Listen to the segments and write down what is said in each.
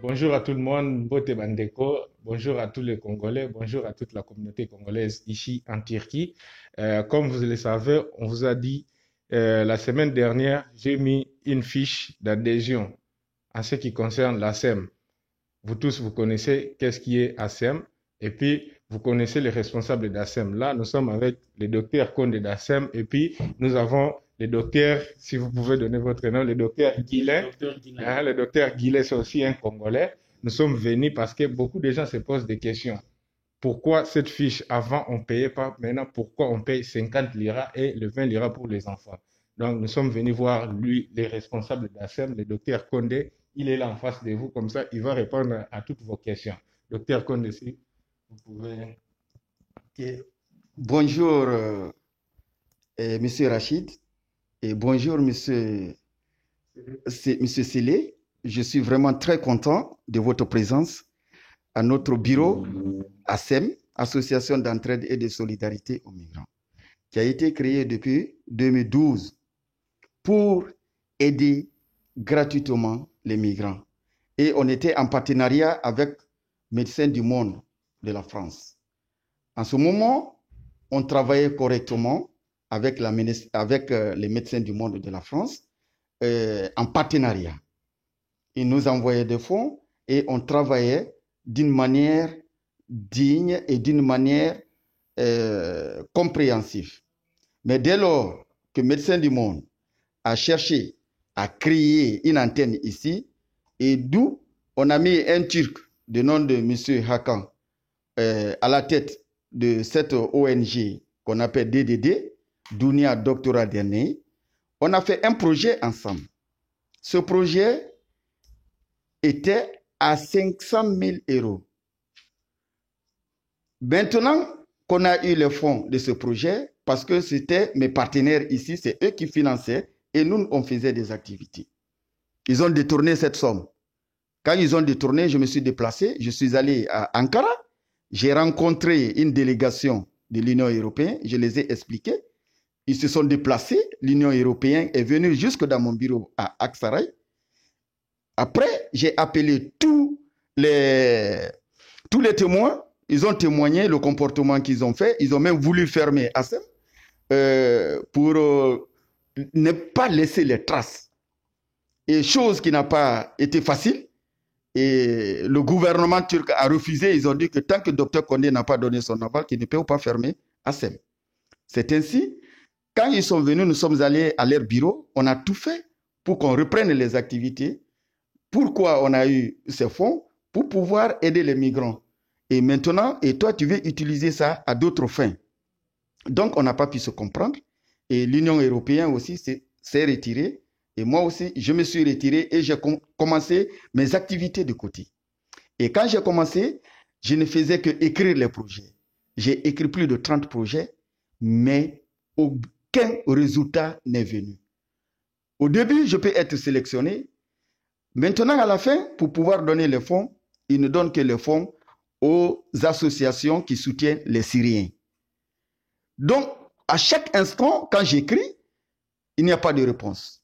Bonjour à tout le monde, Bote Bandeko, bonjour à tous les Congolais, bonjour à toute la communauté congolaise ici en Turquie. Comme vous le savez, on vous a dit la semaine dernière, j'ai mis une fiche d'adhésion en ce qui concerne la SEM. Vous tous, vous connaissez qu'est-ce qui est ASEM et puis vous connaissez les responsables d'ASEM. Là, nous sommes avec le docteur Condé d'ASEM et puis nous avons le docteur, si vous pouvez donner votre nom, le docteur Guilet. Le docteur Guilet, c'est aussi un Congolais. Nous sommes venus parce que beaucoup de gens se posent des questions. Pourquoi cette fiche, avant on ne payait pas, maintenant pourquoi on paye 50 liras et le 20 liras pour les enfants? Donc nous sommes venus voir lui, les responsables d'ASEM, le docteur Condé. Il est là en face de vous, comme ça il va répondre à toutes vos questions. Docteur Condé, si vous pouvez. Ok. Bonjour, Monsieur Rachid, et bonjour, Monsieur Sélé. Je suis vraiment très content de votre présence à notre bureau ASEM, Association d'entraide et de solidarité aux migrants, qui a été créé depuis 2012 pour aider gratuitement les migrants. Et on était en partenariat avec Médecins du Monde de la France. En ce moment, on travaillait correctement avec les Médecins du Monde de la France en partenariat. Ils nous envoyaient des fonds et on travaillait d'une manière digne et d'une manière compréhensive. Mais dès lors que Médecins du Monde a cherché à créer une antenne ici, et d'où on a mis un Turc de nom de M. Hakan à la tête de cette ONG qu'on appelle DDD, Dunia Doctorat Dernier, on a fait un projet ensemble. Ce projet était à 500 000 euros. Maintenant qu'on a eu les fonds de ce projet, parce que c'était mes partenaires ici, c'est eux qui finançaient et nous, on faisait des activités. Ils ont détourné cette somme. Quand ils ont détourné, je me suis déplacé, je suis allé à Ankara, j'ai rencontré une délégation de l'Union européenne, je les ai expliqués. Ils se sont déplacés, l'Union européenne est venue jusque dans mon bureau à Aksaray. Après, j'ai appelé tous les témoins, ils ont témoigné le comportement qu'ils ont fait, ils ont même voulu fermer ASEM pour ne pas laisser les traces. Et chose qui n'a pas été facile, et le gouvernement turc a refusé, ils ont dit que tant que le docteur Condé n'a pas donné son aval, qu'il ne peut pas fermer ASEM. C'est ainsi, quand ils sont venus, nous sommes allés à leur bureau, on a tout fait pour qu'on reprenne les activités. Pourquoi on a eu ces fonds? Pour pouvoir aider les migrants. Et maintenant, et toi, tu veux utiliser ça à d'autres fins. Donc, on n'a pas pu se comprendre. Et l'Union européenne aussi s'est retirée. Et moi aussi, je me suis retiré et j'ai commencé mes activités de côté. Et quand j'ai commencé, je ne faisais que écrire les projets. J'ai écrit plus de 30 projets, mais aucun résultat n'est venu. Au début, je peux être sélectionné. Maintenant, à la fin, pour pouvoir donner les fonds, ils ne donnent que les fonds aux associations qui soutiennent les Syriens. Donc, à chaque instant, quand j'écris, il n'y a pas de réponse.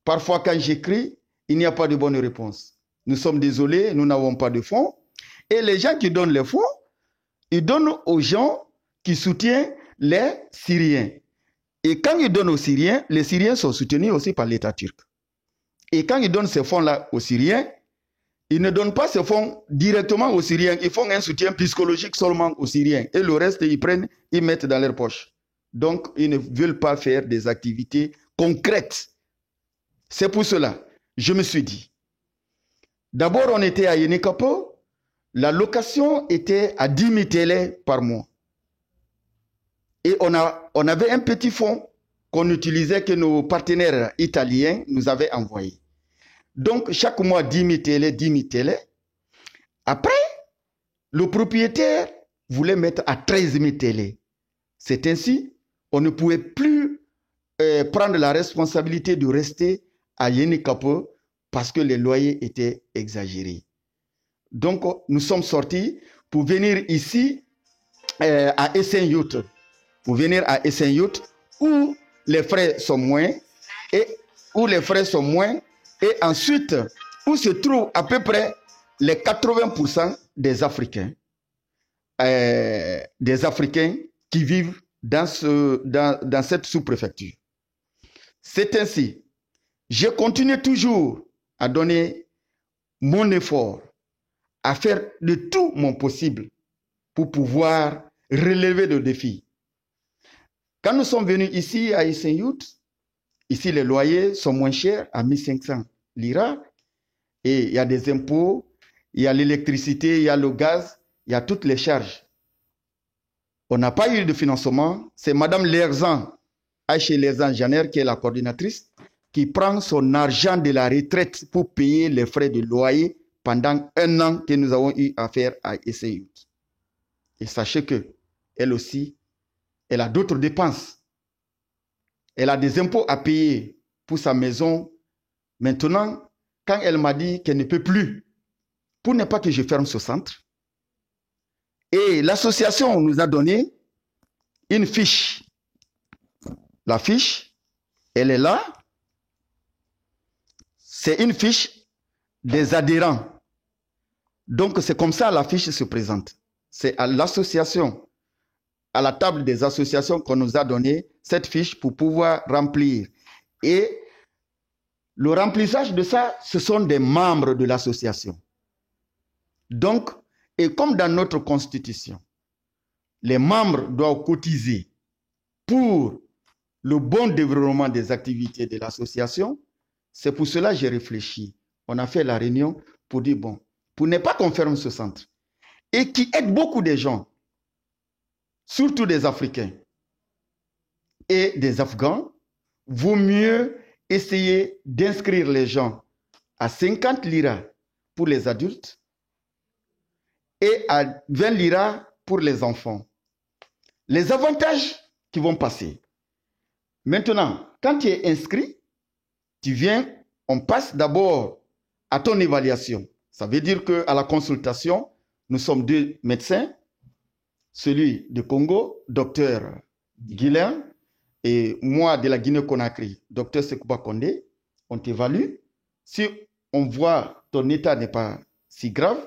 Parfois, quand j'écris, il n'y a pas de bonne réponse. Nous sommes désolés, nous n'avons pas de fonds. Et les gens qui donnent les fonds, ils donnent aux gens qui soutiennent les Syriens. Et quand ils donnent aux Syriens, les Syriens sont soutenus aussi par l'État turc. Et quand ils donnent ces fonds-là aux Syriens, ils ne donnent pas ces fonds directement aux Syriens. Ils font un soutien psychologique seulement aux Syriens. Et le reste, ils prennent, ils mettent dans leur poche. Donc, ils ne veulent pas faire des activités concrètes. C'est pour cela, je me suis dit, d'abord on était à Yenikapo, la location était à 10 000 TL par mois. Et on avait un petit fonds qu'on utilisait, que nos partenaires italiens nous avaient envoyé. Donc chaque mois 10 000 TL, 10 000 TL. Après, le propriétaire voulait mettre à 13 000 TL. C'est ainsi, on ne pouvait plus prendre la responsabilité de rester à Yenikapo parce que les loyers étaient exagérés. Donc, nous sommes sortis pour venir ici à Esenyurt. Pour venir à Esenyurt où les frais sont moins et ensuite où se trouvent à peu près les 80% des Africains qui vivent dans cette sous-préfecture. C'est ainsi, je continue toujours à donner mon effort, à faire de tout mon possible pour pouvoir relever le défi. Quand nous sommes venus ici à Issenyut, ici les loyers sont moins chers, à 1500 lira, et il y a des impôts, il y a l'électricité, il y a le gaz, il y a toutes les charges. On n'a pas eu de financement. C'est Madame Lerzan, Aïché Lerzan Janer, qui est la coordinatrice, qui prend son argent de la retraite pour payer les frais de loyer pendant 1 an que nous avons eu à faire à Issenyut. Et sachez que elle aussi, elle a d'autres dépenses. Elle a des impôts à payer pour sa maison. Maintenant, quand elle m'a dit qu'elle ne peut plus, pour ne pas que je ferme ce centre, et l'association nous a donné une fiche. La fiche, elle est là. C'est une fiche des adhérents. Donc c'est comme ça la fiche se présente. C'est à l'association, à la table des associations qu'on nous a donné cette fiche pour pouvoir remplir. Et le remplissage de ça, ce sont des membres de l'association. Donc, et comme dans notre constitution, les membres doivent cotiser pour le bon développement des activités de l'association, c'est pour cela que j'ai réfléchi. On a fait la réunion pour dire, bon, pour ne pas qu'on ferme ce centre, et qui aide beaucoup de gens, surtout des Africains et des Afghans, vaut mieux essayer d'inscrire les gens à 50 lira pour les adultes et à 20 lira pour les enfants. Les avantages qui vont passer. Maintenant, quand tu es inscrit, tu viens, on passe d'abord à ton évaluation. Ça veut dire qu'à la consultation, nous sommes 2 médecins, celui de Congo, docteur Guilain, et moi de la Guinée-Conakry, docteur Sekouba Kondé. On t'évalue. Si on voit ton état n'est pas si grave,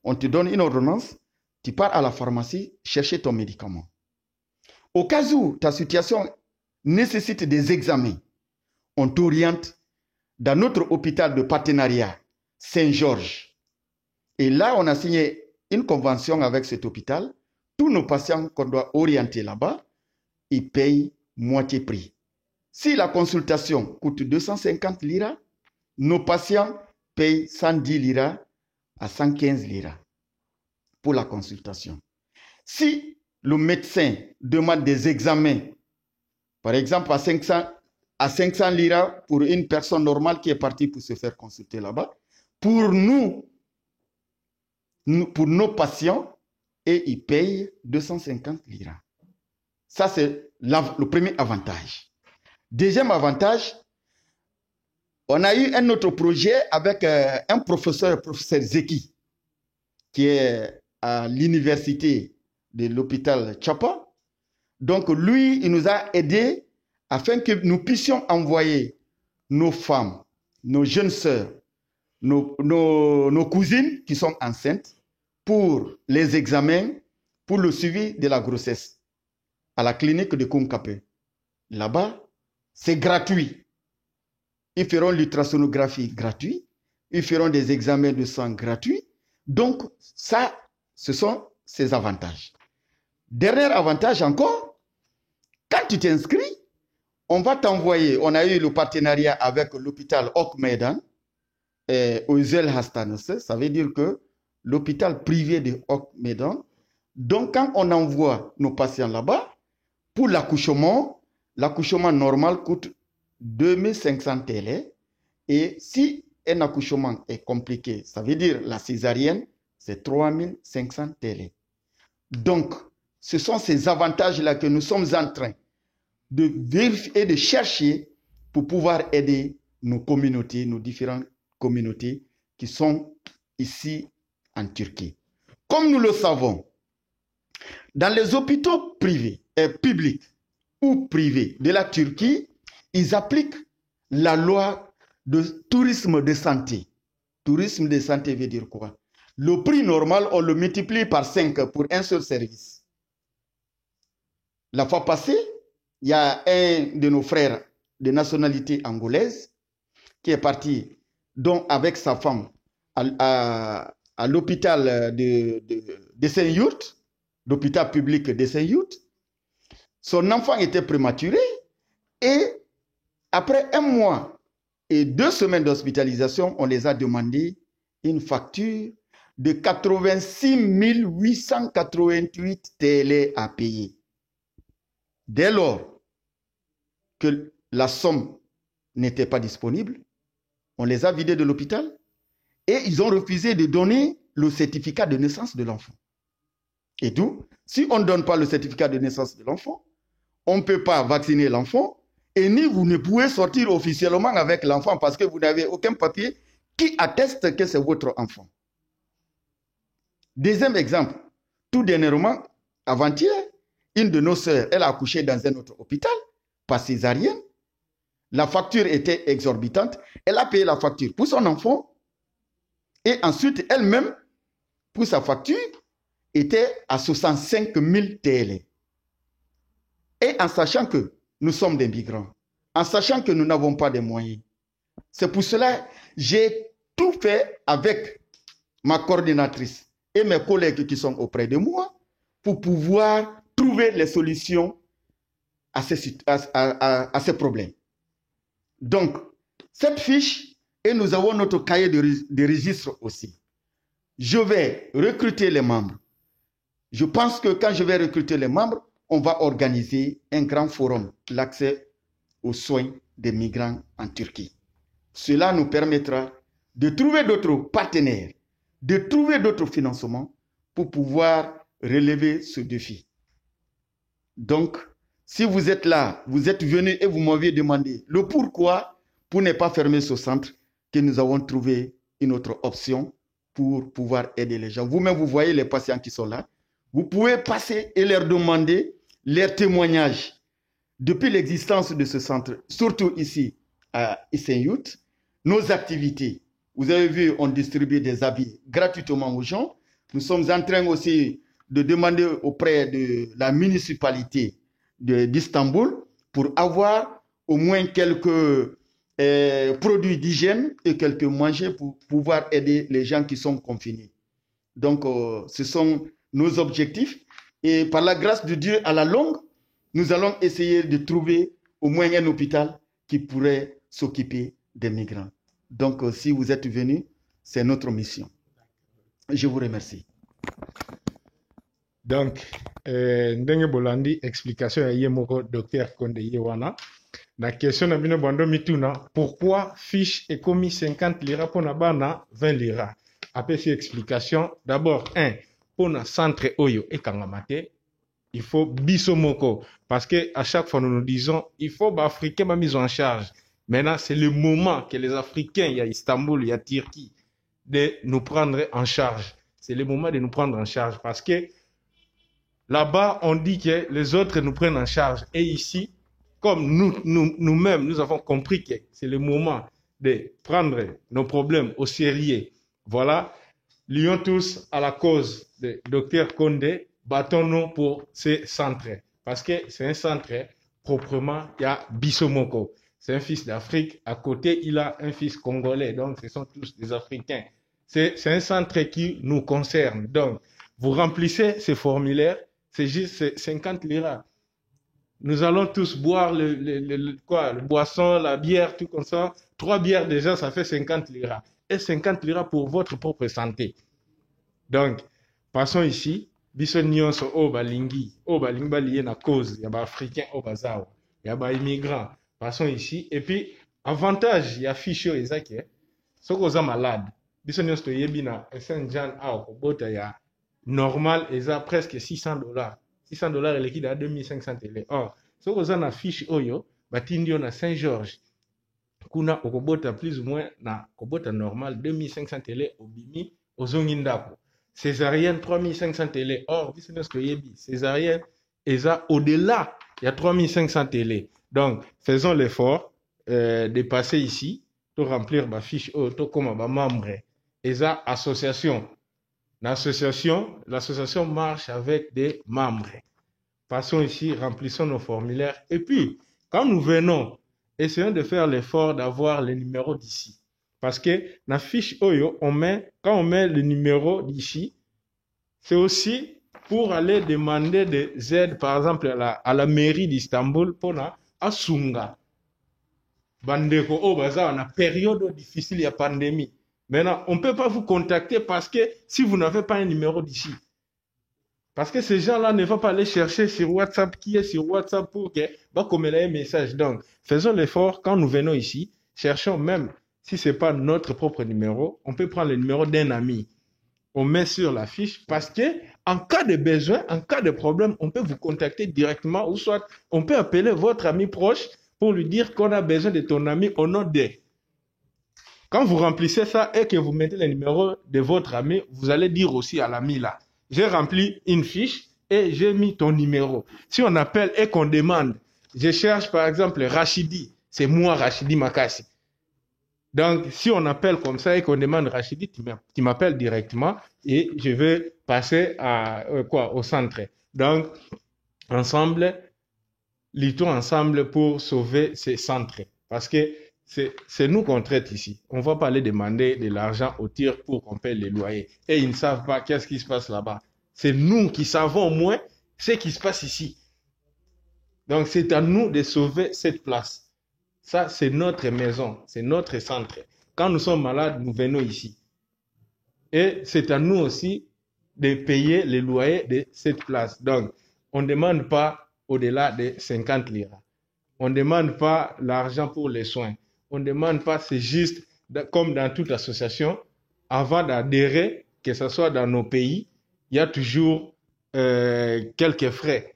on te donne une ordonnance, tu pars à la pharmacie chercher ton médicament. Au cas où ta situation nécessite des examens, on t'oriente dans notre hôpital de partenariat, Saint-Georges. Et là, on a signé une convention avec cet hôpital. Tous nos patients qu'on doit orienter là-bas, ils payent moitié prix. Si la consultation coûte 250 lira, nos patients payent 110 lira à 115 lira pour la consultation. Si le médecin demande des examens, par exemple à 500 lira pour une personne normale qui est partie pour se faire consulter là-bas, pour nos patients, et ils payent 250 lira. Ça, c'est le premier avantage. Deuxième avantage, on a eu un autre projet avec un professeur Zeki, qui est à l'université de l'hôpital Tchapa. Donc, lui, il nous a aidés afin que nous puissions envoyer nos femmes, nos jeunes sœurs, nos cousines qui sont enceintes pour les examens, pour le suivi de la grossesse à la clinique de Koungkapé. Là-bas, c'est gratuit. Ils feront l'ultrasonographie gratuit. Ils feront des examens de sang gratuits. Donc, ça, ce sont ses avantages. Dernier avantage encore, quand tu t'inscris, on va t'envoyer, on a eu le partenariat avec l'hôpital Ok-Medan, Ozel Hastanese, ça veut dire que l'hôpital privé de Ok-Medan. Donc, quand on envoie nos patients là-bas, pour l'accouchement normal coûte 2500 TL. Et si un accouchement est compliqué, ça veut dire la césarienne, c'est 3500 TL. Donc, ce sont ces avantages-là que nous sommes en train de vérifier et de chercher pour pouvoir aider nos communautés, nos différentes communautés qui sont ici en Turquie. Comme nous le savons, dans les hôpitaux privés et publics ou privés de la Turquie, ils appliquent la loi de tourisme de santé. Tourisme de santé veut dire quoi? Le prix normal, on le multiplie par 5 pour un seul service. La fois passée, il y a un de nos frères de nationalité angolaise qui est parti donc avec sa femme à l'hôpital de Saint-Yourt, l'hôpital public de Saint-Yourt. Son enfant était prématuré et après 1 mois et 2 semaines d'hospitalisation, on les a demandé une facture de 86 888 TL à payer. Dès lors que la somme n'était pas disponible, on les a vidés de l'hôpital et ils ont refusé de donner le certificat de naissance de l'enfant. Et d'où, si on ne donne pas le certificat de naissance de l'enfant, on ne peut pas vacciner l'enfant et ni vous ne pouvez sortir officiellement avec l'enfant parce que vous n'avez aucun papier qui atteste que c'est votre enfant. Deuxième exemple, tout dernièrement, avant-hier, une de nos sœurs, elle a accouché dans un autre hôpital, par césarienne. La facture était exorbitante. Elle a payé la facture pour son enfant et ensuite elle-même, pour sa facture, était à 65 000 TL. Et en sachant que nous sommes des migrants, en sachant que nous n'avons pas de moyens, c'est pour cela que j'ai tout fait avec ma coordinatrice et mes collègues qui sont auprès de moi pour pouvoir trouver les solutions à ces problèmes. Donc, cette fiche, et nous avons notre cahier de registre aussi. Je vais recruter les membres. Je pense que quand je vais recruter les membres, on va organiser un grand forum, l'accès aux soins des migrants en Turquie. Cela nous permettra de trouver d'autres partenaires, de trouver d'autres financements pour pouvoir relever ce défi. Donc, si vous êtes là, vous êtes venu et vous m'aviez demandé le pourquoi pour ne pas fermer ce centre, que nous avons trouvé une autre option pour pouvoir aider les gens. Vous-même, vous voyez les patients qui sont là. Vous pouvez passer et leur demander leurs témoignages depuis l'existence de ce centre, surtout ici à Saint-Yourt, nos activités. Vous avez vu, on distribue des habits gratuitement aux gens. Nous sommes en train aussi de demander auprès de la municipalité d'Istanbul pour avoir au moins quelques produits d'hygiène et quelques manger pour pouvoir aider les gens qui sont confinés. Donc, ce sont nos objectifs. Et par la grâce de Dieu, à la longue, nous allons essayer de trouver au moins un hôpital qui pourrait s'occuper des migrants. Donc, si vous êtes venus, c'est notre mission. Je vous remercie. Donc, ndenge bolandi explication ya yemoko docteur Konde Yewana. La question na bino bando mituna, pourquoi fiche est commis 50 lira pour na bana 20 lira? Après cette explication, d'abord, pour na centre oyo et kangamate, il faut bisomoko. Parce que à chaque fois nous nous disons, il faut les Africains ma mise en charge. Maintenant, c'est le moment que les Africains, il y a Istanbul, il y a Turquie, de nous prendre en charge. C'est le moment de nous prendre en charge parce que là-bas, on dit que les autres nous prennent en charge. Et ici, comme nous-mêmes, nous avons compris que c'est le moment de prendre nos problèmes au sérieux. Voilà, lions tous à la cause de Dr Konde, battons-nous pour ce centre. Parce que c'est un centre proprement, il y a Bissomoko. C'est un fils d'Afrique. À côté, il a un fils congolais. Donc, ce sont tous des Africains. C'est un centre qui nous concerne. Donc, vous remplissez ces formulaires. C'est juste 50 liras. Nous allons tous boire le boisson, la bière, tout comme ça. 3 bières déjà, ça fait 50 liras. Et 50 liras pour votre propre santé. Donc, passons ici. Biso nyonso o balingi balié na cause. Il y a des Africains au bazar. Il y a des immigrants. Passons ici. Et puis, avantage, il y a fiche au Ezake. Si vous êtes malade, biso nyonso yebina Saint-Jean a okobota ya normal, ils ont presque $600. $600 liquide à 2500 TL. Or, si vous avez une fiche Oyo, batindio na Saint-Georges, kuna okobota plus ou moins na kobota normal 2500 TL obimi ozongindako. Césarienne 3500 TL. Or, business que yebi, césarienne, ils ont au-delà, il y a 3500 TL. Donc, faisons l'effort de passer ici, pour remplir ma fiche Oyo, comme ma membre eza association. L'association marche avec des membres. Passons ici, remplissons nos formulaires. Et puis, quand nous venons, essayons de faire l'effort d'avoir les numéros d'ici. Parce que la fiche Oyo, quand on met le numéro d'ici, c'est aussi pour aller demander des aides, par exemple, à la mairie d'Istanbul, pour à Sunga. Bandeko, on a période difficile, il y a pandémie. Maintenant, on ne peut pas vous contacter parce que si vous n'avez pas un numéro d'ici, parce que ces gens-là ne vont pas aller chercher sur WhatsApp qui est sur WhatsApp pour que comme un message. Donc, faisons l'effort quand nous venons ici, cherchons même si ce n'est pas notre propre numéro, on peut prendre le numéro d'un ami. On met sur la fiche parce que en cas de besoin, en cas de problème, on peut vous contacter directement ou soit on peut appeler votre ami proche pour lui dire qu'on a besoin de ton ami au nom de. Quand vous remplissez ça et que vous mettez le numéro de votre ami, vous allez dire aussi à l'ami là, j'ai rempli une fiche et j'ai mis ton numéro. Si on appelle et qu'on demande, je cherche par exemple Rachidi, c'est moi Rachidi Makassi. Donc, si on appelle comme ça et qu'on demande Rachidi, tu m'appelles directement et je vais passer au centre. Donc, ensemble, luttons ensemble pour sauver ces centres. Parce que c'est nous qu'on traite ici. On ne va pas aller demander de l'argent au tir pour qu'on paye les loyers. Et ils ne savent pas qu'est-ce qui se passe là-bas. C'est nous qui savons au moins ce qui se passe ici. Donc, c'est à nous de sauver cette place. Ça, c'est notre maison, c'est notre centre. Quand nous sommes malades, nous venons ici. Et c'est à nous aussi de payer les loyers de cette place. Donc, on ne demande pas au-delà de 50 liras. On ne demande pas l'argent pour les soins. On ne demande pas, c'est juste, comme dans toute association, avant d'adhérer, que ce soit dans nos pays, il y a toujours quelques frais.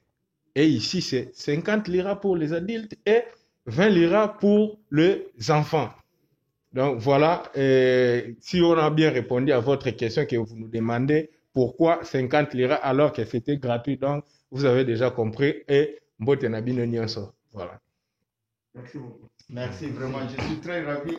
Et ici, c'est 50 liras pour les adultes et 20 liras pour les enfants. Donc voilà, si on a bien répondu à votre question que vous nous demandez, pourquoi 50 liras alors que c'était gratuit, donc vous avez déjà compris et mbote na bino nyonso. Voilà. Merci beaucoup. Merci vraiment, je suis très ravi.